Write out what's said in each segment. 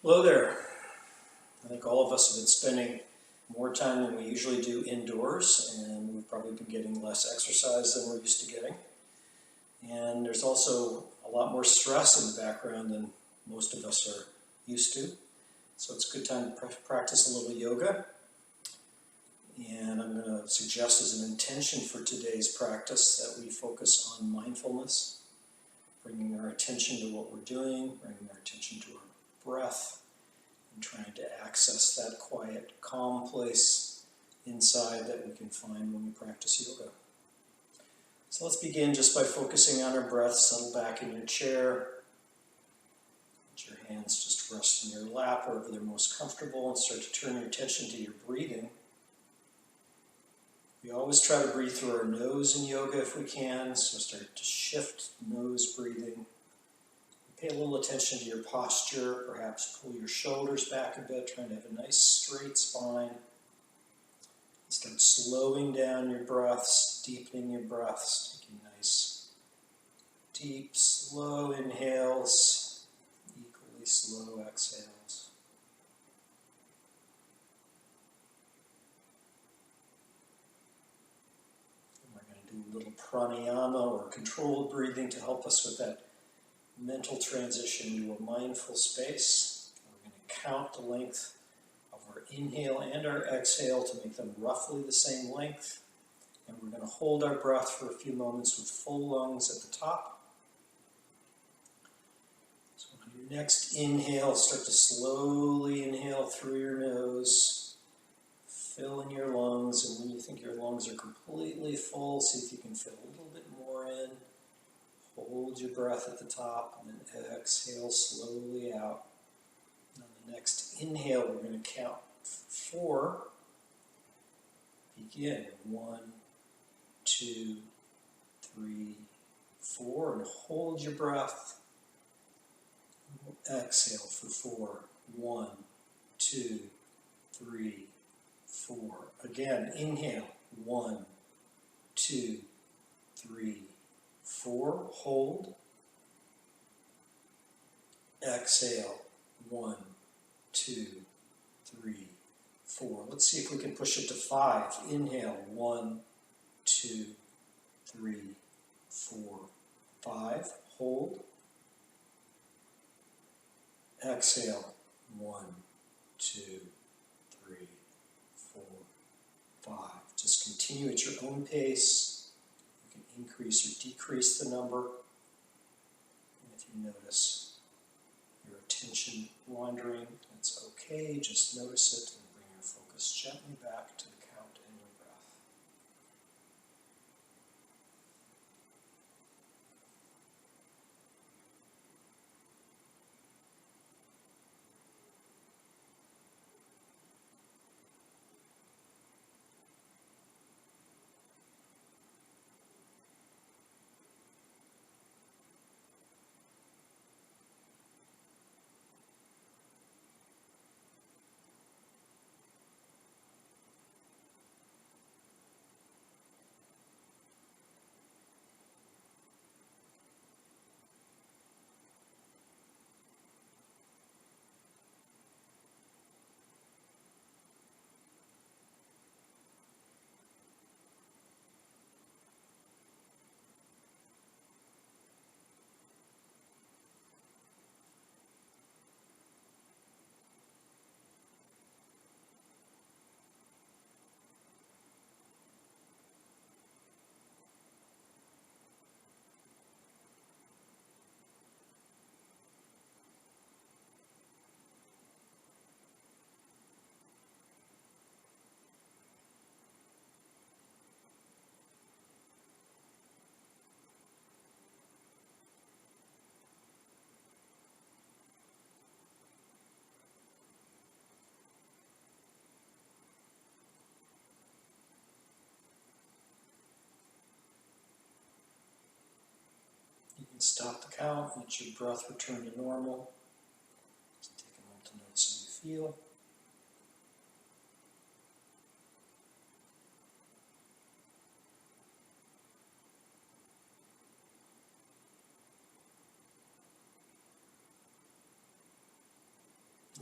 Hello there. I think all of us have been spending more time than we usually do indoors, and we've probably been getting less exercise than we're used to getting. And there's also a lot more stress in the background than most of us are used to. So it's a good time to practice a little yoga. And I'm going to suggest as an intention for today's practice that we focus on mindfulness, bringing our attention to what we're doing, bringing our attention to our breath, and trying to access that quiet, calm place inside that we can find when we practice yoga. So let's begin just by focusing on our breath. Settle back in your chair. Let your hands just rest in your lap, wherever they're most comfortable, and start to turn your attention to your breathing. We always try to breathe through our nose in yoga if we can, so start to shift nose breathing. Pay a little attention to your posture, perhaps pull your shoulders back a bit, trying to have a nice straight spine. Start slowing down your breaths, deepening your breaths, taking nice, deep, slow inhales, equally slow exhales. Do a little pranayama or controlled breathing to help us with that mental transition to a mindful space. We're going to count the length of our inhale and our exhale to make them roughly the same length. And we're going to hold our breath for a few moments with full lungs at the top. So on your next inhale, start to slowly inhale through your nose. Fill in your lungs, and when you think your lungs are completely full, see if you can fit a little bit more in. Hold your breath at the top, and then exhale slowly out. And on the next inhale, we're going to count 4. Begin. 1, 2, 3, 4, and hold your breath. Exhale for 4. 1, 2, 3, 4. Again, inhale. 1, 2, 3, 4. Hold. Exhale. 1, 2, 3, 4. Let's see if we can push it to 5. Inhale. 1, 2, 3, 4, 5. Hold. Exhale. 1, 2, 3, 4, 5. Just continue at your own pace. You can increase or decrease the number. And if you notice your attention wandering, that's okay. Just notice it and bring your focus gently back to the count and your breath. You can stop the count, let your breath return to normal. Just take a moment to notice how you feel.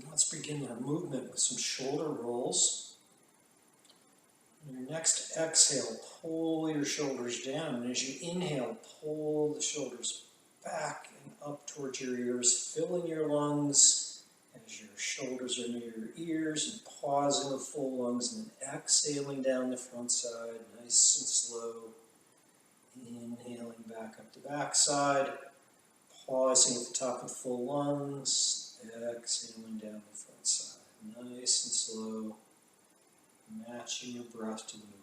Let's begin our movement with some shoulder rolls. On your next exhale, pull your shoulders down, and as you inhale, pull the shoulders back and up towards your ears, filling your lungs as your shoulders are near your ears, and pausing with full lungs, and then exhaling down the front side, nice and slow. Inhaling back up the back side, pausing at the top with full lungs, exhaling down the front side, nice and slow, matching your breath to the movement.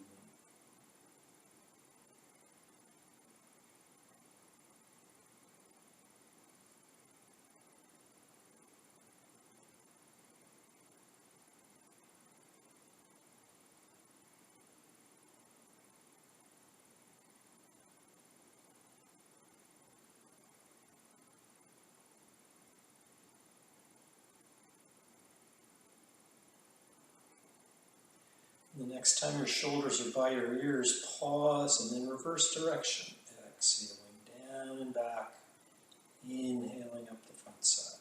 The next time your shoulders are by your ears, pause and then reverse direction. Exhaling down and back, inhaling up the front side.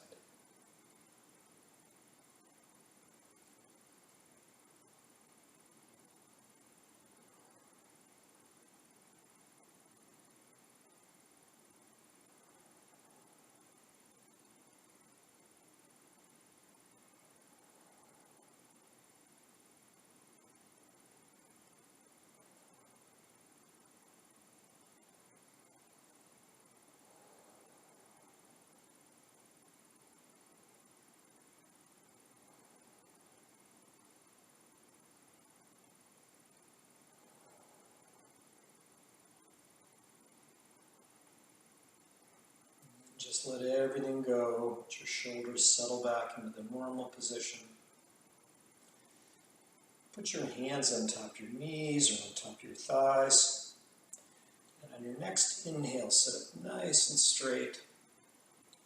Just let everything go. Let your shoulders settle back into the normal position. Put your hands on top of your knees or on top of your thighs. And on your next inhale, sit up nice and straight.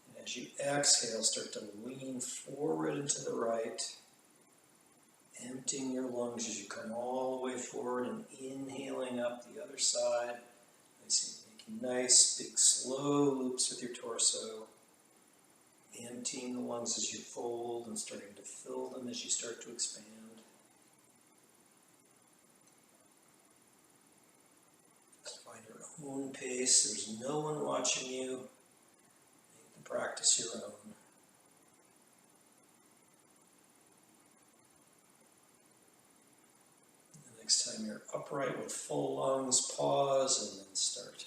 And as you exhale, start to lean forward and to the right, emptying your lungs as you come all the way forward and inhaling up the other side. Making nice, big, slow loops with your torso. Emptying the lungs as you fold and starting to fill them as you start to expand. Find your own pace. There's no one watching you. Make the practice your own. The next time you're upright with full lungs, pause and then start to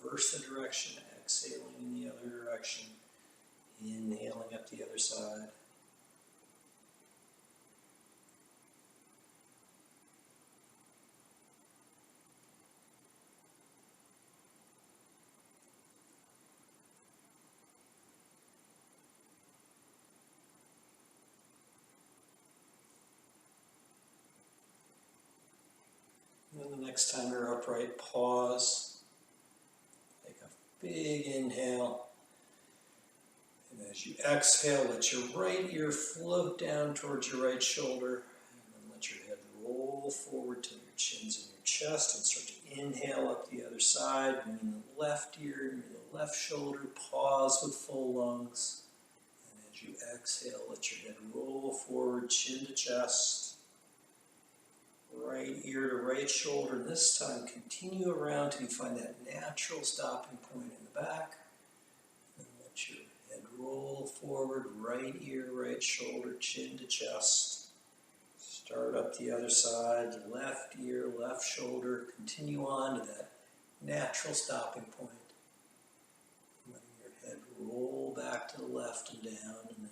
reverse the direction, exhaling in the other direction, inhaling up the other side. And the next time you're upright, pause. Take a big inhale. And as you exhale, let your right ear float down towards your right shoulder. And then let your head roll forward till your chin's in your chest. And start to inhale up the other side. Bringing the left ear near the left shoulder. Pause with full lungs. And as you exhale, let your head roll forward, chin to chest. Right ear to right shoulder. This time continue around till you find that natural stopping point in the back. And let your head roll forward, right ear, right shoulder, chin to chest. Start up the other side, left ear, left shoulder. Continue on to that natural stopping point. Letting your head roll back to the left and down. And then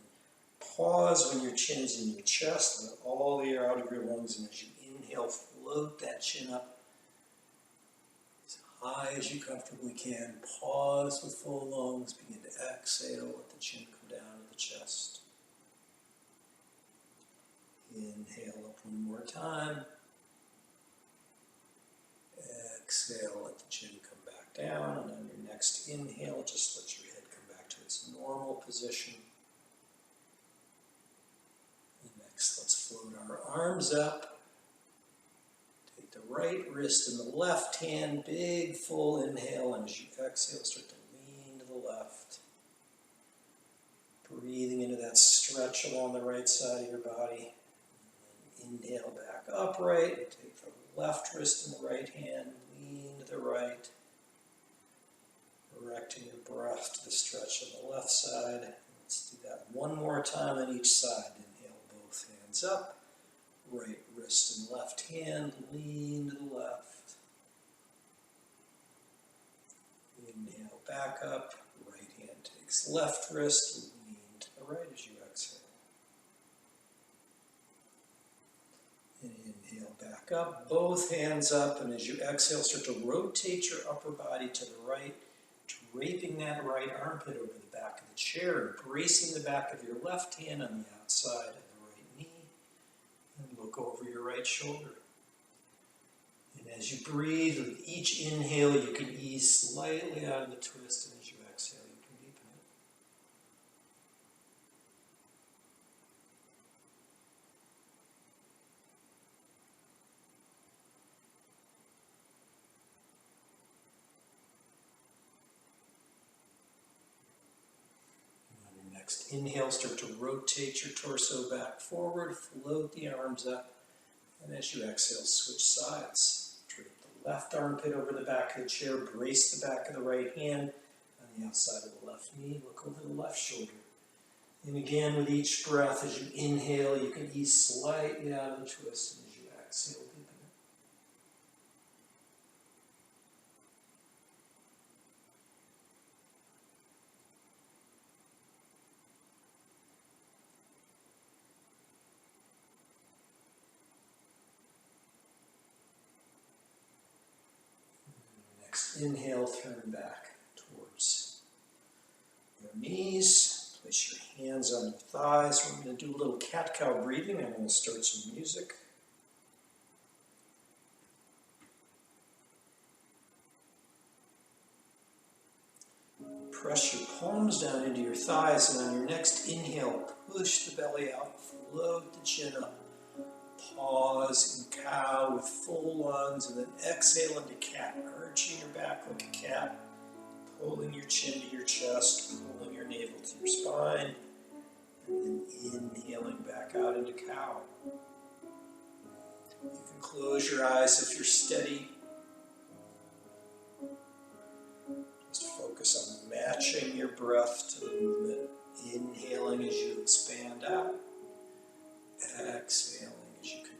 pause when your chin's in your chest. Let all the air out of your lungs. And as you inhale, float that chin up as high as you comfortably can. Pause with full lungs. Begin to exhale. Let the chin come down to the chest. Inhale up one more time. Exhale. Let the chin come back down. And on your next inhale, just let your head come back to its normal position. And next, let's float our arms up. The right wrist in the left hand, big full inhale, and as you exhale, start to lean to the left. Breathing into that strength stretch along the right side of your body. Inhale back upright. Take the left wrist in the right hand. Lean to the right. Directing your breath to the stretch on the left side. Let's do that one more time on each side. Inhale both hands up. Right wrist and left hand. Lean to the left. Inhale back up. Right hand takes left wrist. Lean to the right as you exhale. And inhale back up. Both hands up. And as you exhale, start to rotate your upper body to the right. Draping that right armpit over the back of the chair, bracing the back of your left hand on the outside of the right knee, and look over your right shoulder. And as you breathe, with each inhale, you can ease slightly out of the twist, and as you exhale, you can deepen it. Next inhale, start to rotate your torso back forward, float the arms up, and as you exhale, switch sides. Drape the left armpit over the back of the chair, brace the back of the right hand on the outside of the left knee, look over the left shoulder. And again, with each breath, as you inhale, you can ease slightly out of the twist, and as you exhale, deepen it. Inhale, turn back towards your knees. Place your hands on your thighs. We're going to do a little cat-cow breathing. I'm going to start some music. Press your palms down into your thighs, and on your next inhale, push the belly out, float the chin up. Pause in cow with full lungs, and then exhale into cat, arching your back like a cat, pulling your chin to your chest, pulling your navel to your spine, and then inhaling back out into cow. You can close your eyes if you're steady. Just focus on matching your breath to the movement, inhaling as you expand out, exhaling as you contract.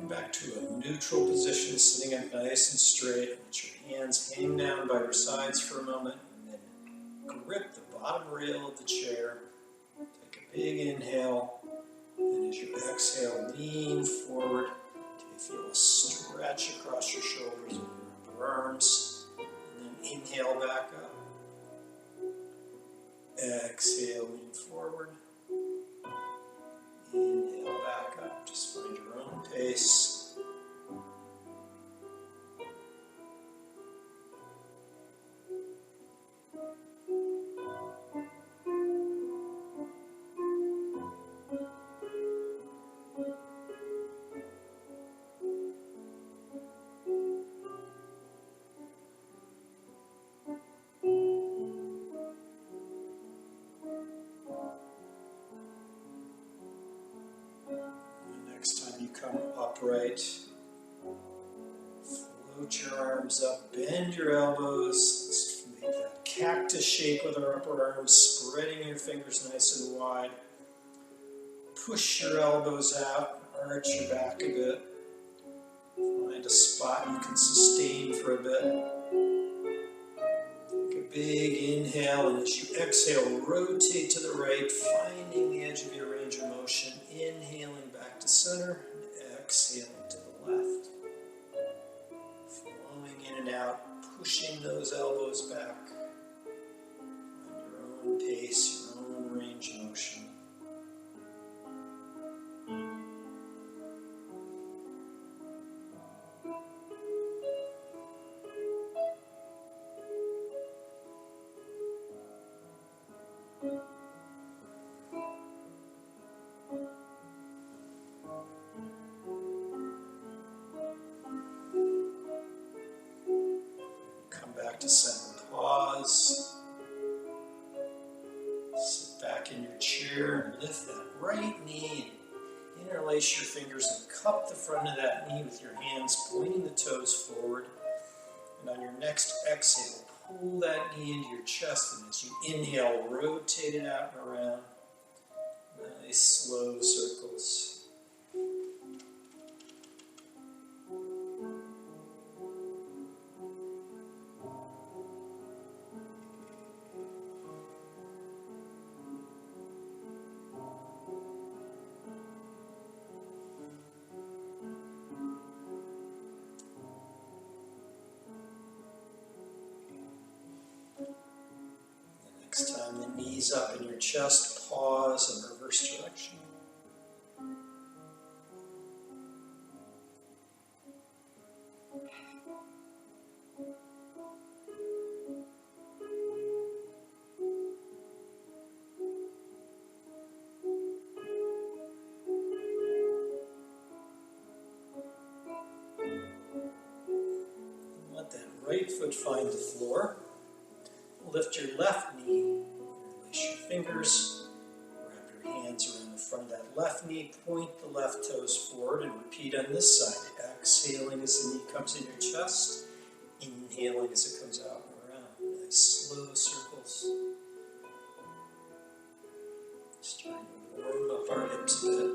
Back to a neutral position, sitting up nice and straight. Let your hands hang down by your sides for a moment, and then grip the bottom rail of the chair. Take a big inhale, and as you exhale, lean forward till you feel a stretch across your shoulders and your upper arms, and then inhale back up. Exhale, lean forward. Inhale back up, just find your own pace. Come upright, float your arms up, bend your elbows, let's make that cactus shape with our upper arms, spreading your fingers nice and wide. Push your elbows out, arch your back a bit, find a spot you can sustain for a bit. Take a big inhale, and as you exhale, rotate to the right, finding the edge of your range of motion, inhaling back to center, and exhaling to the left. Flowing in and out, pushing those elbows back on your own pace, your own range of motion. Come back to center, pause. Sit back in your chair and lift that right knee. Interlace your fingers and cup the front of that knee with your hands, pointing the toes forward. And on your next exhale, pull that knee into your chest, and as you inhale, rotate it out and around. Nice slow circles. Next time the knees up in your chest, pause and reverse direction. Let that right foot find the floor. Lift your left knee, interlace your fingers, wrap your hands around the front of that left knee, point the left toes forward, and repeat on this side. Exhaling as the knee comes in your chest, inhaling as it comes out and around. Nice slow circles. Starting to warm up our hips a bit.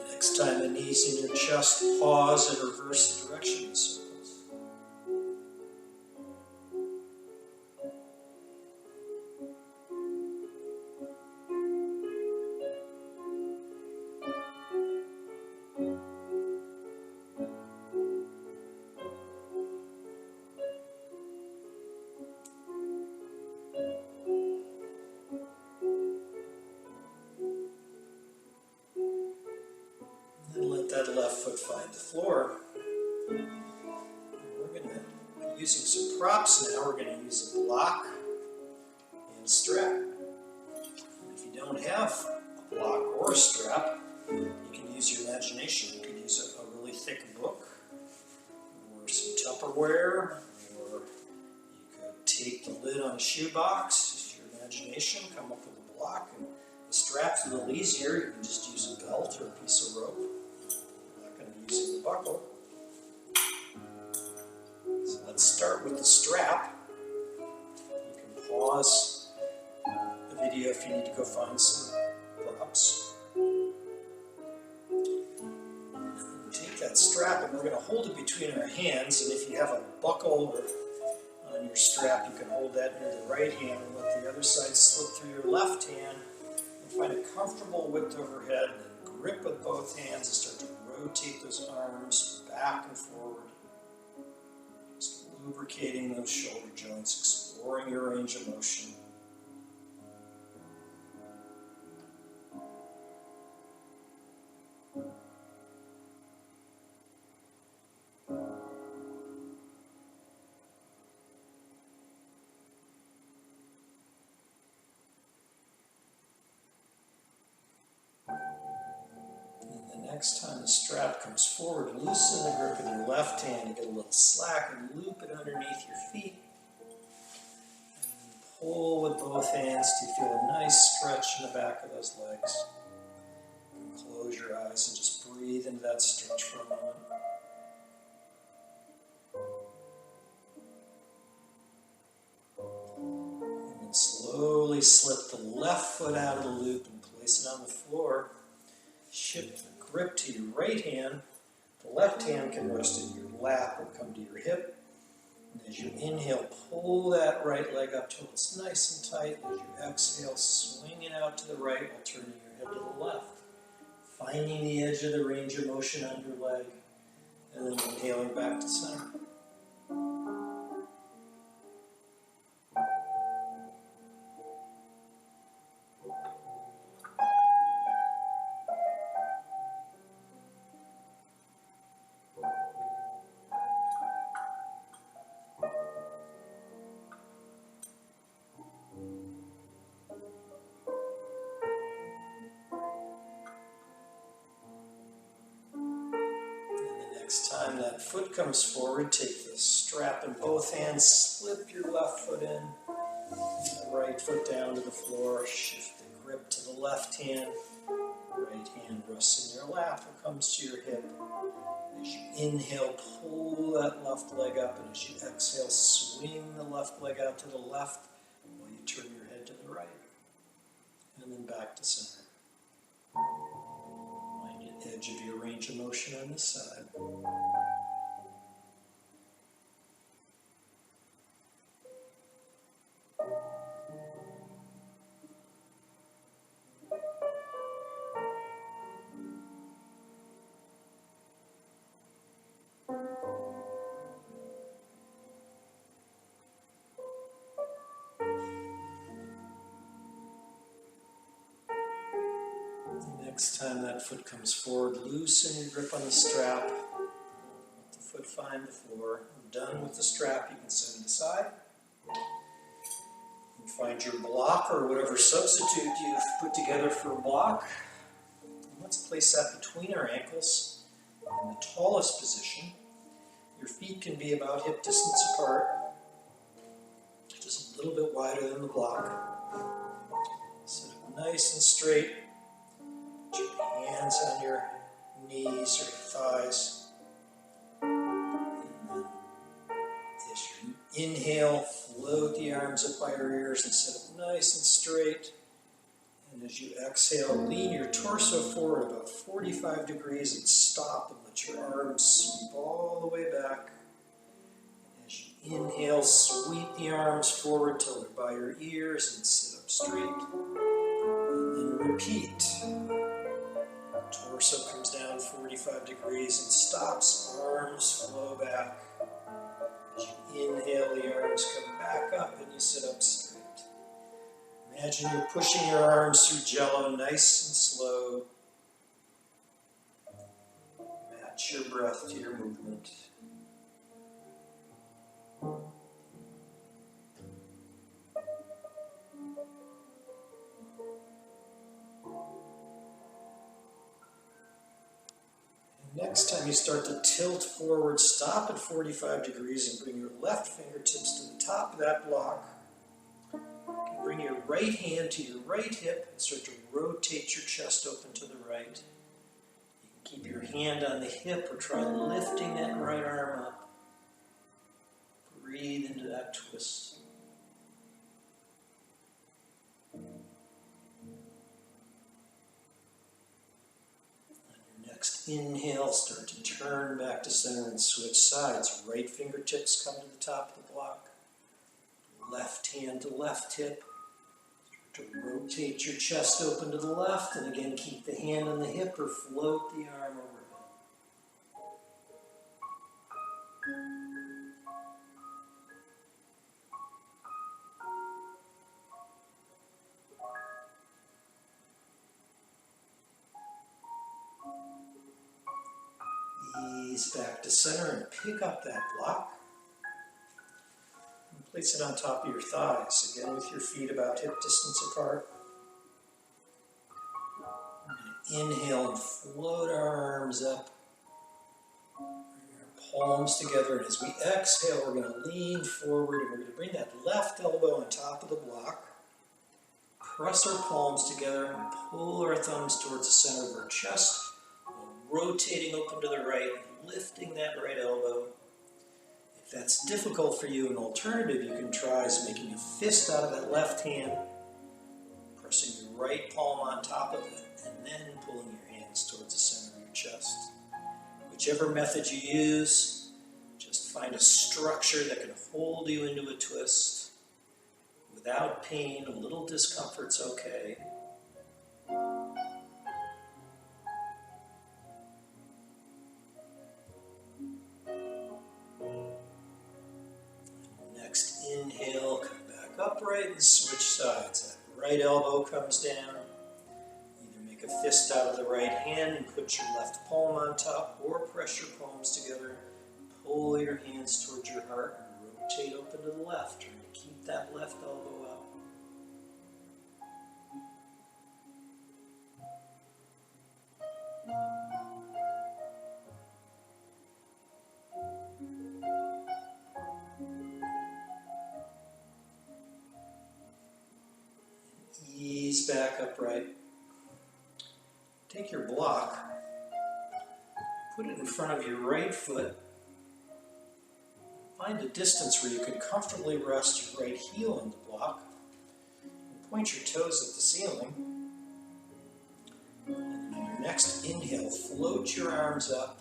Next time the knees in your chest, pause and reverse the direction in circles. And let that left foot find the floor. And we're going to be using some props now. We're going to use a block and a strap. And if you don't have a block or a strap, you can use your imagination. You could use a really thick book, or some Tupperware, or you could take the lid on a shoebox, use your imagination, come up with a block. And the strap's a little easier. You can just use a belt or a piece of rope. Using the buckle. So let's start with the strap. You can pause the video if you need to go find some props. Take that strap and we're going to hold it between our hands, and if you have a buckle on your strap, you can hold that in the right hand and let the other side slip through your left hand and find a comfortable width overhead, and then grip with both hands and start to rotate those arms back and forward, just lubricating those shoulder joints, exploring your range of motion. Next time the strap comes forward, loosen the grip in your left hand, get a little slack, and loop it underneath your feet. And pull with both hands till you feel a nice stretch in the back of those legs. And close your eyes and just breathe into that stretch for a moment. slowly slip the left foot out of the loop and place it on the floor. Shift the grip to your right hand. The left hand can rest in your lap or come to your hip. And as you inhale, pull that right leg up till it's nice and tight. As you exhale, swing it out to the right while turning your head to the left. Finding the edge of the range of motion on your leg. And then inhaling back to center. Next time that foot comes forward, take the strap in both hands, slip your left foot in, the right foot down to the floor, shift the grip to the left hand, right hand rests in your lap or comes to your hip. As you inhale, pull that left leg up, and as you exhale, swing the left leg out to the left while you turn your head to the right, and then back to center. Edge of your range of motion on this side. Next time that foot comes forward, loosen your grip on the strap. Let the foot find the floor. When done with the strap, you can set it aside. You find your block or whatever substitute you've put together for a block. And let's place that between our ankles in the tallest position. Your feet can be about hip distance apart, just a little bit wider than the block. Sit up nice and straight. Put your hands on your knees or your thighs. And then as you inhale, float the arms up by your ears and sit up nice and straight. And as you exhale, lean your torso forward about 45 degrees and stop and let your arms sweep all the way back. And as you inhale, sweep the arms forward till they're by your ears and sit up straight. And then repeat. Torso comes down 45 degrees and stops, arms flow back. As you inhale, the arms come back up and you sit up straight. Imagine you're pushing your arms through jello nice and slow. Match your breath to your movement. Next time you start to tilt forward, stop at 45 degrees and bring your left fingertips to the top of that block. You can bring your right hand to your right hip and start to rotate your chest open to the right. You can keep your hand on the hip or try lifting that right arm up. Breathe into that twist. Next inhale, start to turn back to center and switch sides. Right fingertips come to the top of the block. Left hand to left hip. Start to rotate your chest open to the left, and again keep the hand on the hip or float the arm overhead. Ease back to center and pick up that block. And place it on top of your thighs, again with your feet about hip distance apart. We're going to inhale and float our arms up. Bring our palms together, and as we exhale, we're going to lean forward and we're going to bring that left elbow on top of the block. Press our palms together and pull our thumbs towards the center of our chest. Rotating open to the right, lifting that right elbow. If that's difficult for you, an alternative you can try is making a fist out of that left hand pressing your right palm on top of it, and then pulling your hands towards the center of your chest. Whichever method you use, just find a structure that can hold you into a twist. Without pain, a little discomfort's okay. Next inhale, come back upright and switch sides. That right elbow comes down. Either make a fist out of the right hand and put your left palm on top, or press your palms together. Pull your hands towards your heart and rotate open to the left, trying to keep that left elbow out. Ease back upright. Take your block, put it in front of your right foot. Find a distance where you can comfortably rest your right heel on the block. And point your toes at the ceiling. And then on your next inhale, float your arms up.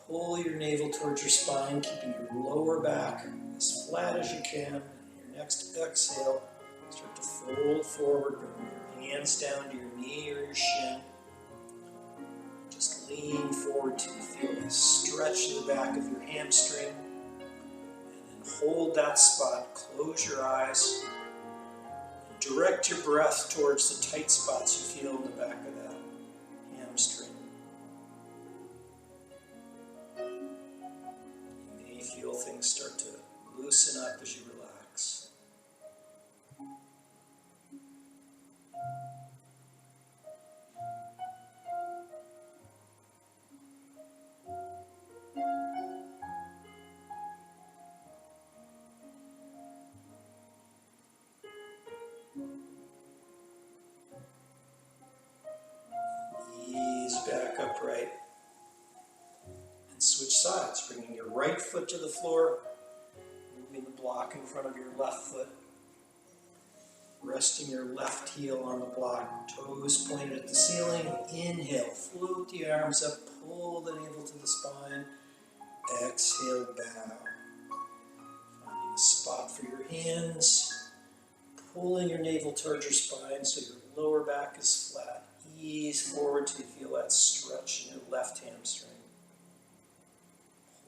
Pull your navel towards your spine, keeping your lower back as flat as you can. And your next exhale, start to fold forward, bring your hands down to your knee or your shin. Just lean forward till you feel a stretch in the back of your hamstring. And then hold that spot, close your eyes, and direct your breath towards the tight spots you feel in the back of that hamstring. You may feel things start to loosen up as you relax. Ease back upright and switch sides, bringing your right foot to the floor, moving the block in front of your left foot, resting your left heel on the block, toes pointed at the ceiling. Inhale, float the arms up, pull the navel to the spine. Exhale, bow. Finding a spot for your hands, pulling your navel towards your spine so your lower back is flat. Ease forward till you feel that stretch in your left hamstring.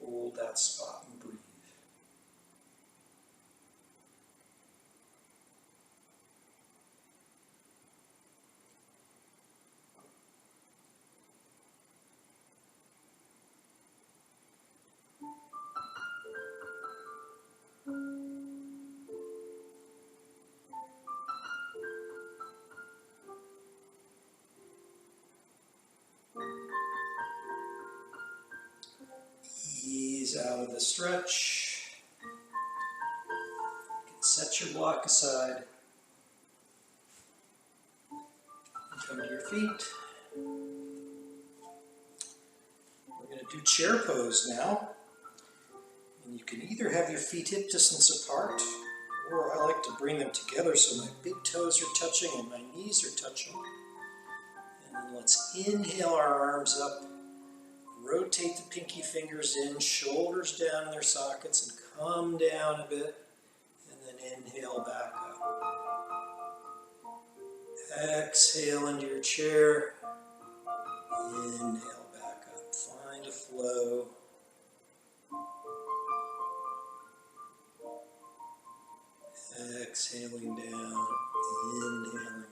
Hold that spot and breathe. Ease out of the stretch. You can set your block aside. And come to your feet. We're going to do chair pose now. And you can either have your feet hip distance apart, or I like to bring them together so my big toes are touching and my knees are touching. And then let's inhale our arms up. Rotate the pinky fingers in, shoulders down in their sockets, and come down a bit, and then inhale back up. Exhale into your chair, inhale back up. Find a flow. Exhaling down, inhaling up.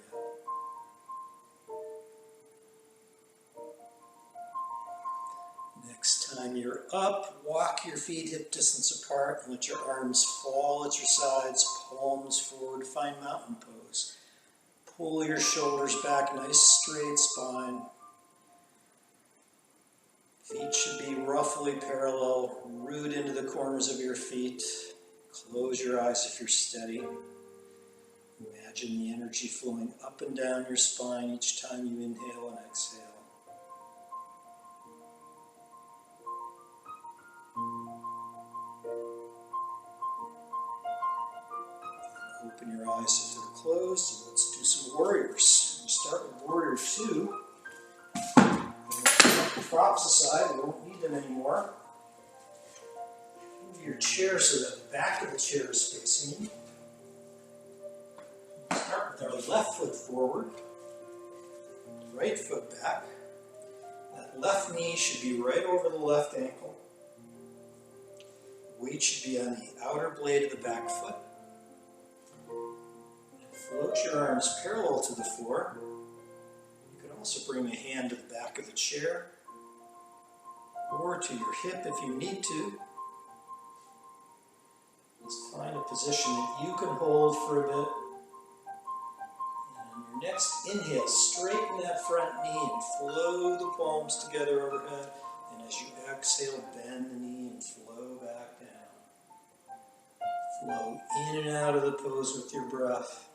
Next time you're up, walk your feet hip distance apart and let your arms fall at your sides, palms forward. Find mountain pose. Pull your shoulders back, nice straight spine. Feet should be roughly parallel. Root into the corners of your feet. Close your eyes if you're steady. Imagine the energy flowing up and down your spine each time you inhale and exhale. open your eyes if they're closed, and let's do some warriors. We'll start with warrior 2. Put the props aside, we won't need them anymore. Move your chair so that the back of the chair is facing you. Start with our left foot forward, right foot back. That left knee should be right over the left ankle. Weight should be on the outer blade of the back foot. Float your arms parallel to the floor. You can also bring a hand to the back of the chair or to your hip if you need to. Just find a position that you can hold for a bit. And on your next inhale, straighten that front knee and flow the palms together overhead. And as you exhale, bend the knee and flow back down. Flow in and out of the pose with your breath.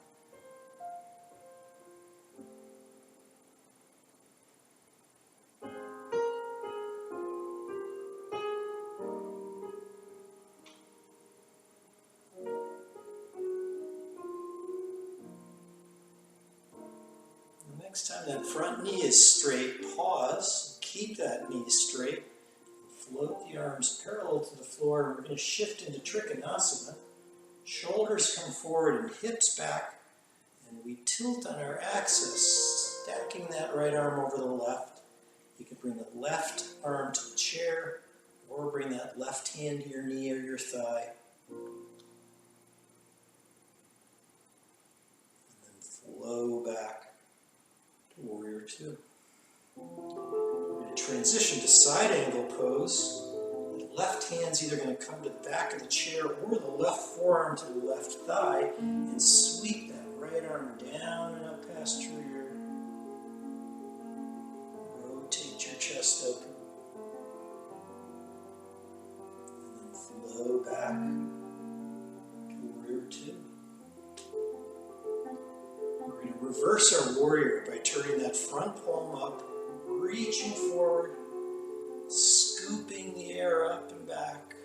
Next time that front knee is straight, pause, keep that knee straight, float the arms parallel to the floor, and we're going to shift into Trikonasana. Shoulders come forward and hips back, and we tilt on our axis, stacking that right arm over the left. You can bring the left arm to the chair, or bring that left hand to your knee or your thigh. And then flow back. Warrior 2. We're going to transition to side angle pose. The left hand's either going to come to the back of the chair or the left forearm to the left thigh and sweep that right arm down and up past your ear. Rotate your chest open. And then flow back to Warrior 2. We're going to reverse our warrior by turning that front palm up, reaching forward, scooping the air up and back.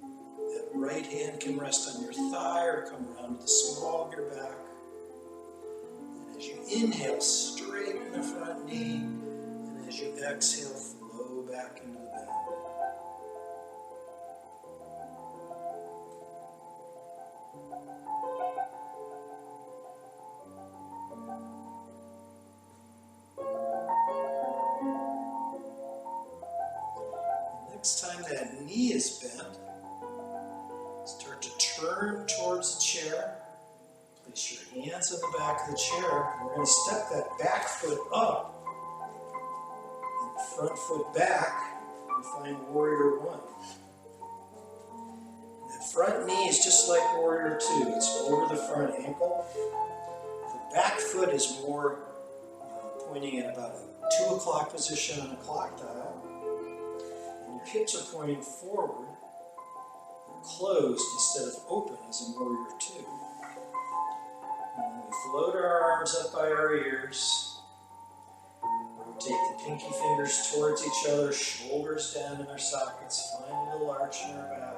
That right hand can rest on your thigh or come around to the small of your back. And as you inhale, straighten the front knee, and as you exhale, flow back into the bend. Next time that knee is bent, start to turn towards the chair. Place your hands on the back of the chair. We're going to step that back foot up and front foot back and find Warrior 1. And that front knee is just like Warrior 2. It's over the front ankle. The back foot is more pointing at about a 2 o'clock position on a clock dial. Your hips are pointing forward. They're closed instead of open as in Warrior 2. And then we float our arms up by our ears. Rotate the pinky fingers towards each other, shoulders down in their sockets. Find a little arch in our back.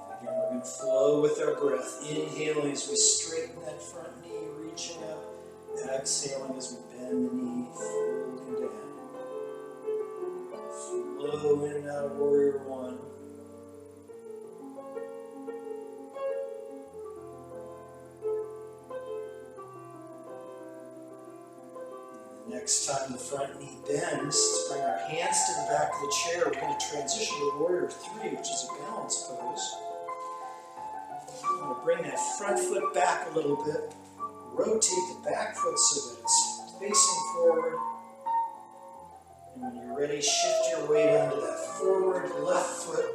And again, we're going to flow with our breath. Inhaling as we straighten that front knee, reaching up. Exhaling as we bend the knee, folding down. Flow in and out of Warrior 1. And the next time the front knee bends, let's bring our hands to the back of the chair. We're going to transition to Warrior 3, which is a balance pose. We're going to bring that front foot back a little bit. Rotate the back foot so that it's facing forward. And when you're ready, shift your weight onto that forward left foot.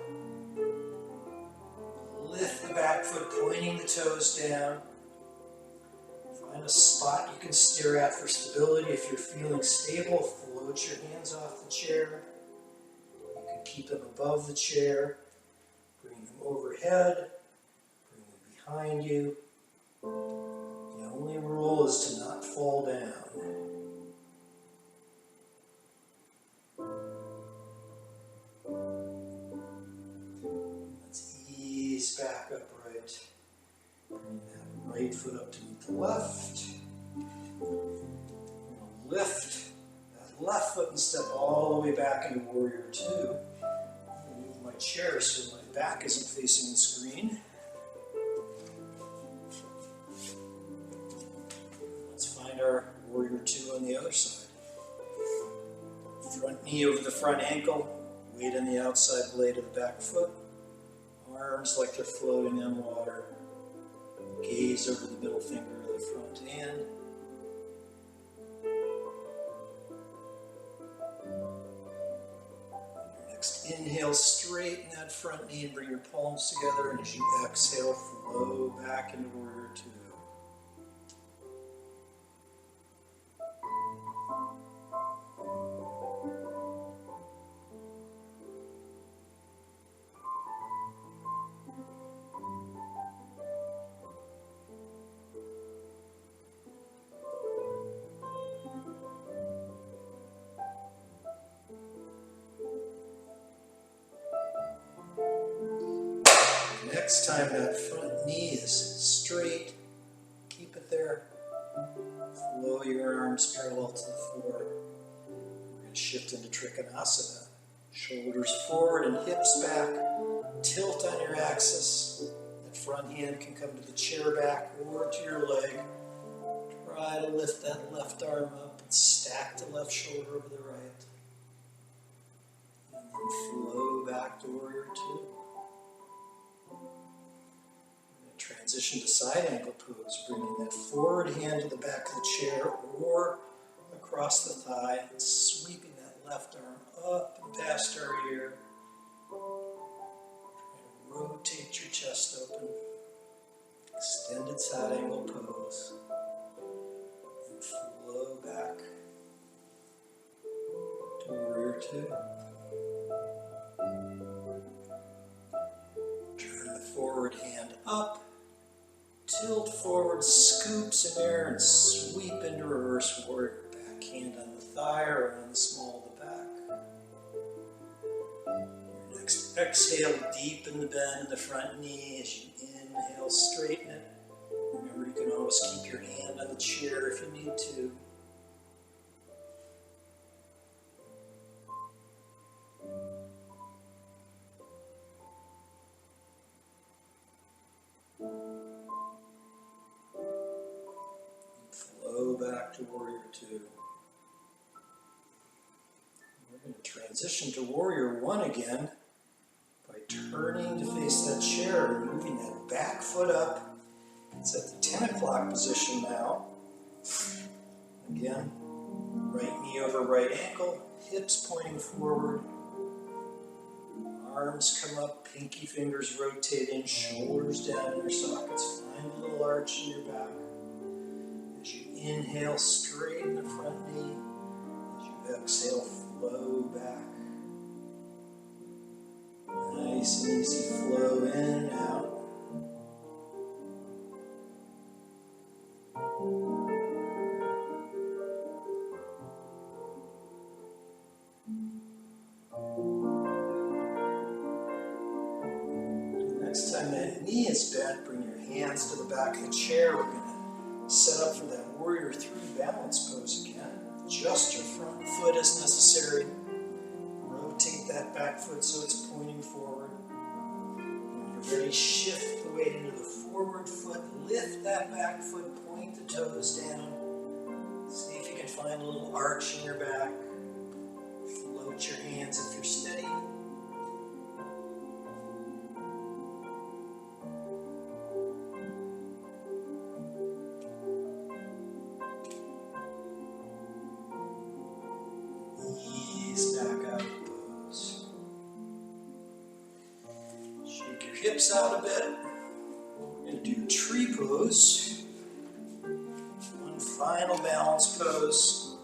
Lift the back foot, pointing the toes down. Find a spot you can stare at for stability. If you're feeling stable, float your hands off the chair. You can keep them above the chair. Bring them overhead. Bring them behind you. The only rule is to not fall down. Let's ease back upright. right foot up to meet the left. Lift that left foot and step all the way back into Warrior Two. Move my chair so my back isn't facing the screen. Let's find our Warrior Two on the other side. Front knee over the front ankle, weight on the outside blade of the back foot. Arms like they're floating on water. Gaze over the middle finger of the front hand. Next, inhale, straighten that front knee and bring your palms together. And as you exhale, flow back into Warrior Two. Next time that front knee is straight, keep it there. Flow your arms parallel to the floor. We're going to shift into Trikonasana. Shoulders forward and hips back. Tilt on your axis. That front hand can come to the chair back or to your leg. Try to lift that left arm up and stack the left shoulder over the right. And then flow back to Warrior Two. Transition to side angle pose, bringing that forward hand to the back of the chair or across the thigh, and sweeping that left arm up and past our ear. Try to rotate your chest open. Extended side angle pose. And flow back to Warrior Two. Turn the forward hand up. Tilt forward, scoop some air, and sweep into reverse warrior. Back hand on the thigh or on the small of the back. Your next exhale, deepen the bend in the front knee. As you inhale, straighten it. Remember, you can always keep your hand on the chair if you need to. Back to Warrior Two. We're going to transition to Warrior One again by turning to face that chair and moving that back foot up. It's at the 10 o'clock position now. Again, right knee over right ankle, hips pointing forward. Arms come up, pinky fingers rotate in, shoulders down in your sockets. Find a little arch in your back. As you inhale, straighten the front knee. As you exhale, flow back. Nice and easy flow in and out. Next time that knee is bent, bring your hands to the back of the chair. We're going to set up for that Warrior Three balance pose again. Adjust your front foot as necessary. Rotate that back foot so it's pointing forward. When you're ready, shift the weight into the forward foot. Lift that back foot, point the toes down. See if you can find a little arch in your back. Float your hands if you're steady. Hips out a bit. We're going to do tree pose. One final balance pose.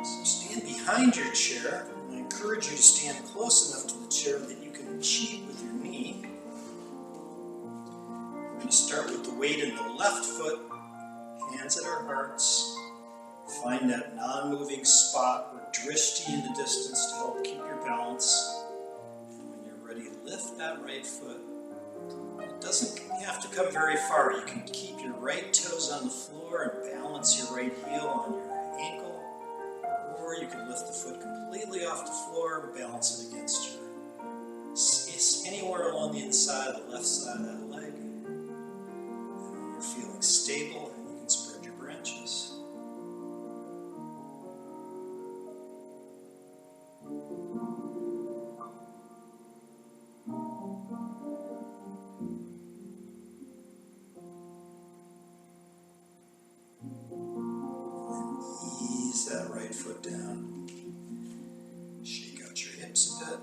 So stand behind your chair. I encourage you to stand close enough to the chair that you can cheat with your knee. We're going to start with the weight in the left foot, hands at our hearts. Find that non-moving spot or drishti in the distance to help keep your balance. Lift that right foot, It doesn't have to come very far. You can keep your right toes on the floor and balance your right heel on your ankle, or you can lift the foot completely off the floor and balance it against your, it's anywhere along the inside of the left side of that leg. And when you're feeling stable, you can spread your branches. Ease that right foot down. Shake out your hips a bit.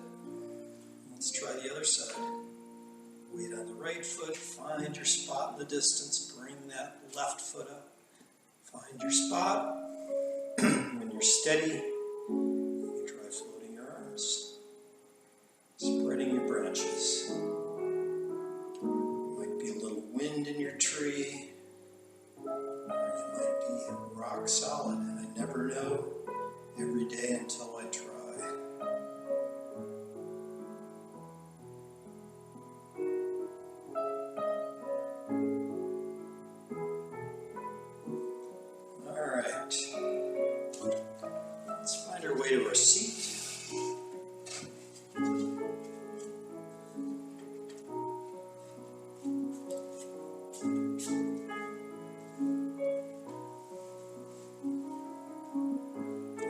Let's try the other side. Weight on the right foot. Find your spot in the distance. Bring that left foot up. Find your spot. When you're steady, you can try floating your arms. Spreading your branches. Might be a little wind in your tree. Or you might be rock solid, and I never know every day until I try. Alright, let's find our way to our seat.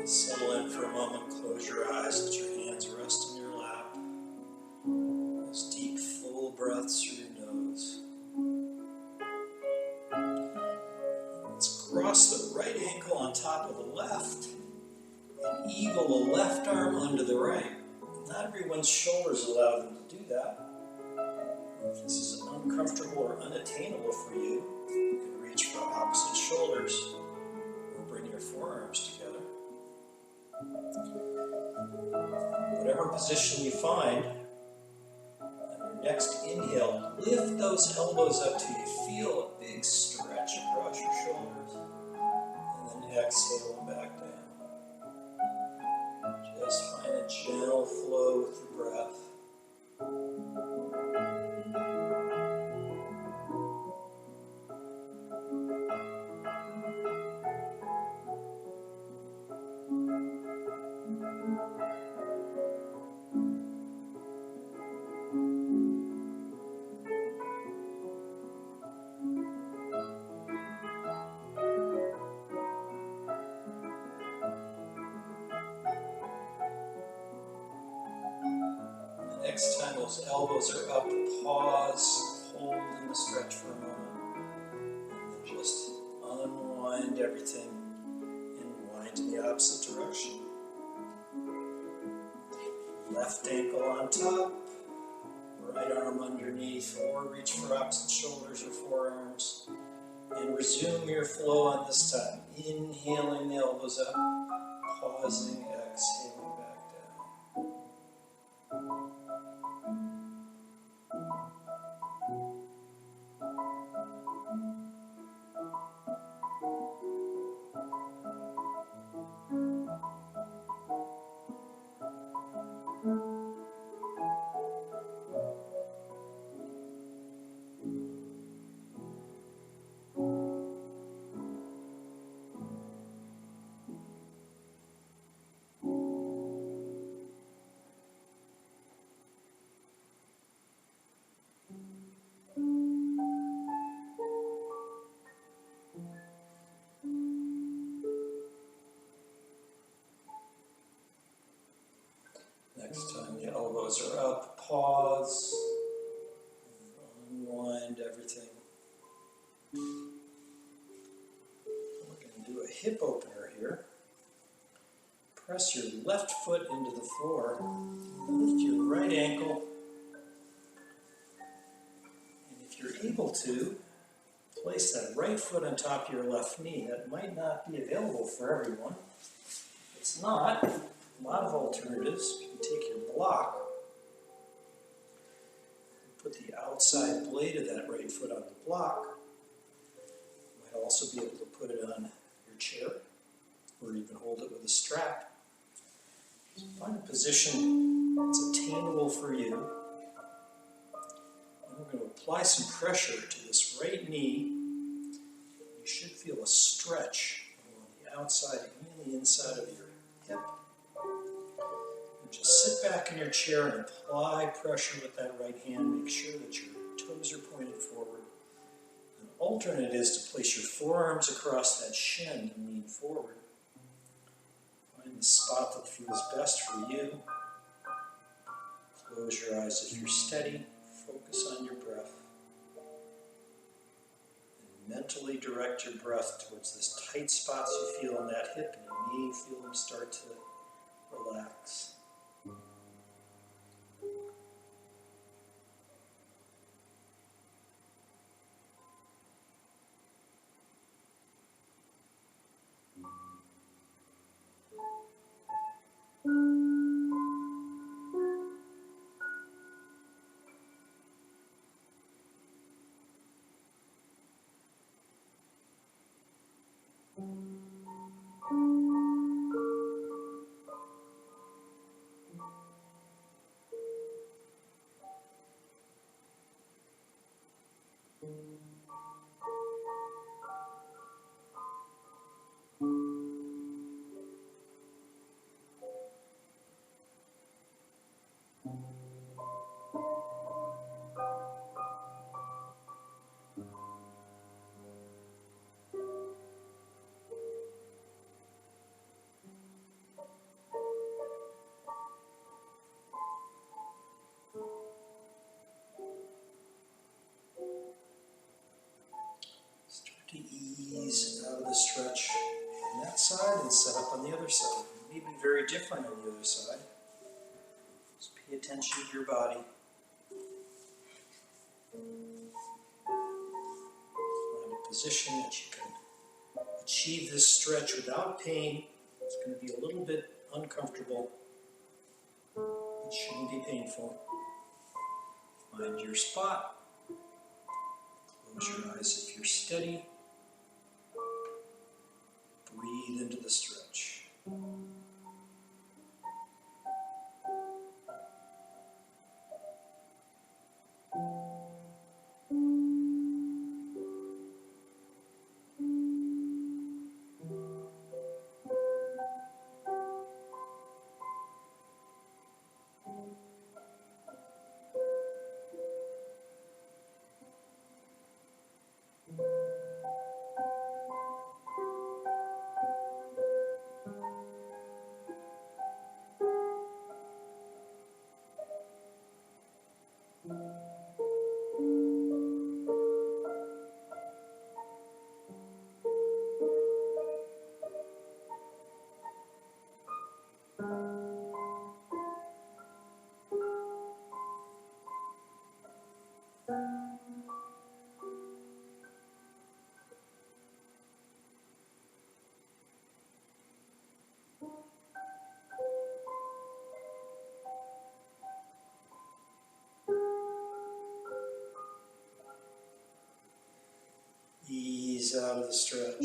Settle in for a moment, close your eyes, let your hands rest in your lap. Those deep, full breaths through your nose. Let's cross the right ankle on top of the left and eagle the left arm under the right. Not everyone's shoulders allow them to do that. If this is uncomfortable or unattainable for you, you can reach for opposite shoulders or bring your forearms together. Whatever position you find, on your next inhale, lift those elbows up till you feel a big stretch across your shoulders, and then exhale them back down. Just find a gentle flow with your breath. Next time those elbows are up, pause, hold in the stretch for a moment, and then just unwind everything and wind in the opposite direction. Left ankle on top, right arm underneath, or reach for opposite shoulders or forearms, and resume your flow on this time. Inhaling the elbows up, pausing, exhaling back down. Next time the elbows are up, pause, unwind everything. We're going to do a hip opener here. Press your left foot into the floor, lift your right ankle, and if you're able to, place that right foot on top of your left knee. That might not be available for everyone. If it's not, a lot of alternatives. You can take your block, put the outside blade of that right foot on the block. You might also be able to put it on your chair, or you can hold it with a strap. So find a position that's attainable for you. And we're going to apply some pressure to this right knee. You should feel a stretch along the outside and the inside of your hip. And just sit back in your chair and apply pressure with that right hand. Make sure that your toes are pointed forward. An alternate is to place your forearms across that shin and lean forward. Find the spot that feels best for you. Close your eyes if you're steady. Focus on your breath. And mentally direct your breath towards this tight spots you feel in that hip and your knee. Feel them start to relax. Start to ease out of the stretch on that side and set up on the other side. It may be very different on the other side. Just pay attention to your body. Find a position that you can achieve this stretch without pain. It's going to be a little bit uncomfortable. It shouldn't be painful. Find your spot. Close your eyes if you're steady. Breathe into the stretch. Ease out of the stretch.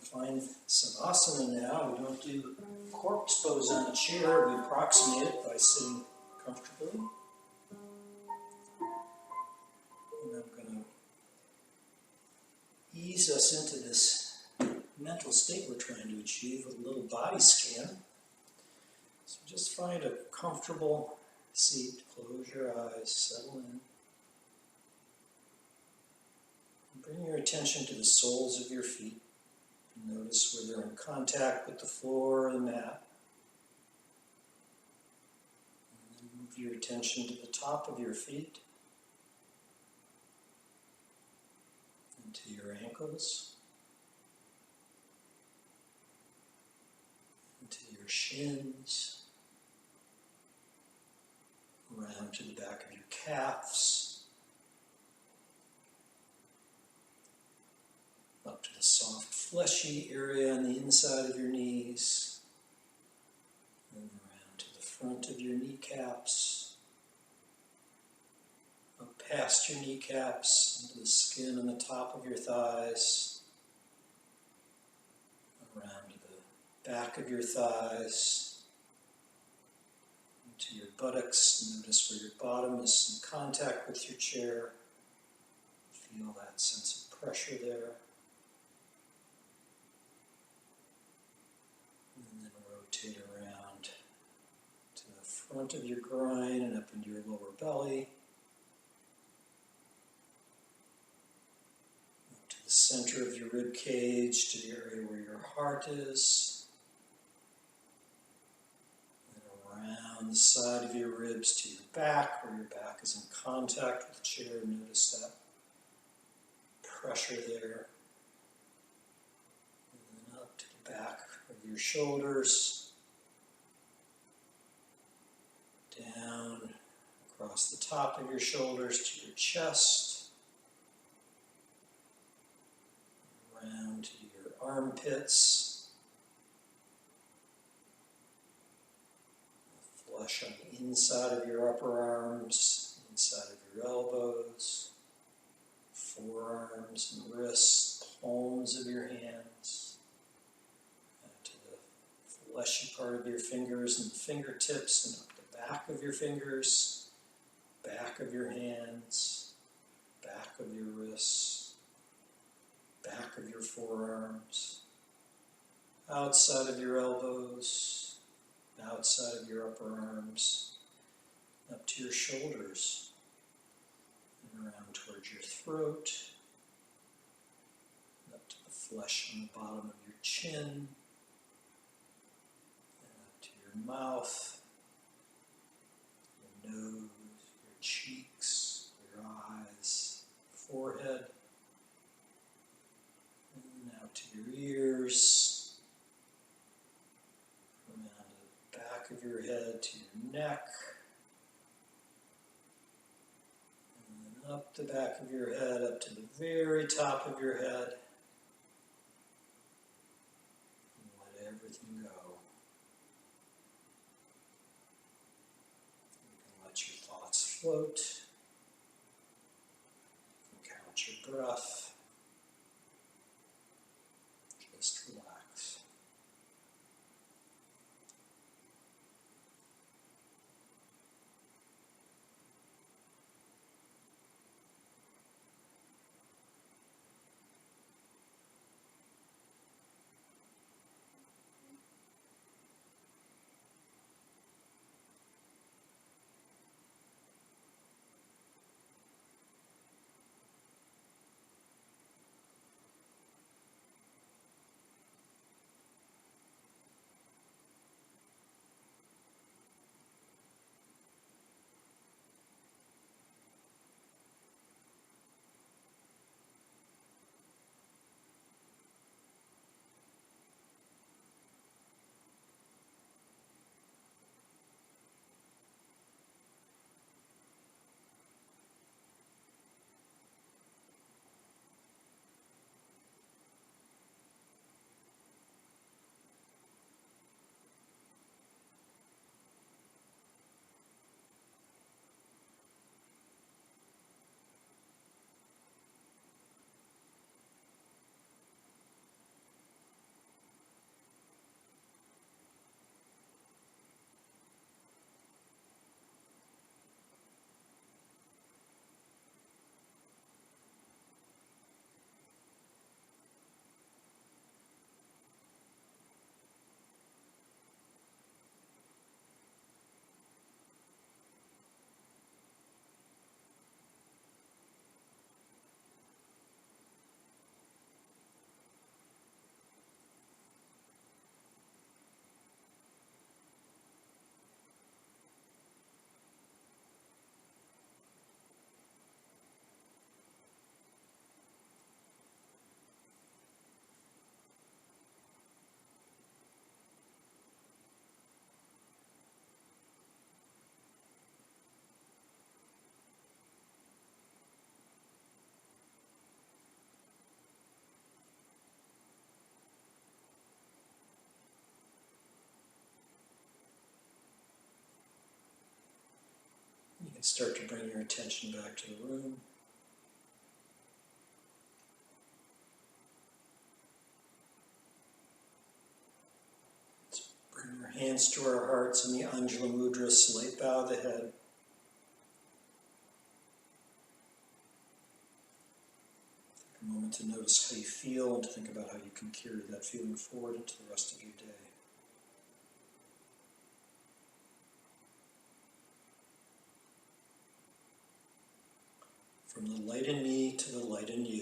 Find Savasana now. We don't do corpse pose on a chair. We approximate it by sitting comfortably. And I'm going to ease us into this mental state we're trying to achieve with a little body scan. So just find a comfortable seat. Close your eyes. Settle in. And bring your attention to the soles of your feet. Notice where they're in contact with the floor or the mat. And then move your attention to the top of your feet, and to your ankles, and to your shins, around to the back of your calves, up to the soft fleshy area on the inside of your knees, and around to the front of your kneecaps, up past your kneecaps, into the skin on the top of your thighs, around to the back of your thighs, into your buttocks. Notice where your bottom is in contact with your chair. Feel that sense of pressure there. And then rotate around to the front of your groin and up into your lower belly. Up to the center of your rib cage, to the area where your heart is. And around the side of your ribs to your back, where your back is in contact with the chair. Notice that pressure there. And then up to the back of your shoulders, down across the top of your shoulders to your chest, around to your armpits, flush on the inside of your upper arms, inside of your elbows, forearms and wrists, palms of your hands, to the fleshy part of your fingers and the fingertips, and up the back of your fingers, back of your hands, back of your wrists, back of your forearms, outside of your elbows, outside of your upper arms, up to your shoulders, and around towards your throat, up to the flesh on the bottom of your chin, and up to your mouth, your nose, your cheeks, your eyes, forehead, and out to your ears, around to the back of your head to your neck, up the back of your head, up to the very top of your head, and let everything go. You can let your thoughts float. You can count your breath. Just relax. You can start to bring your attention back to the room. Hands to our hearts in the Anjali Mudra, slight bow of the head. Take a moment to notice how you feel and to think about how you can carry that feeling forward into the rest of your day. From the light in me to the light in you.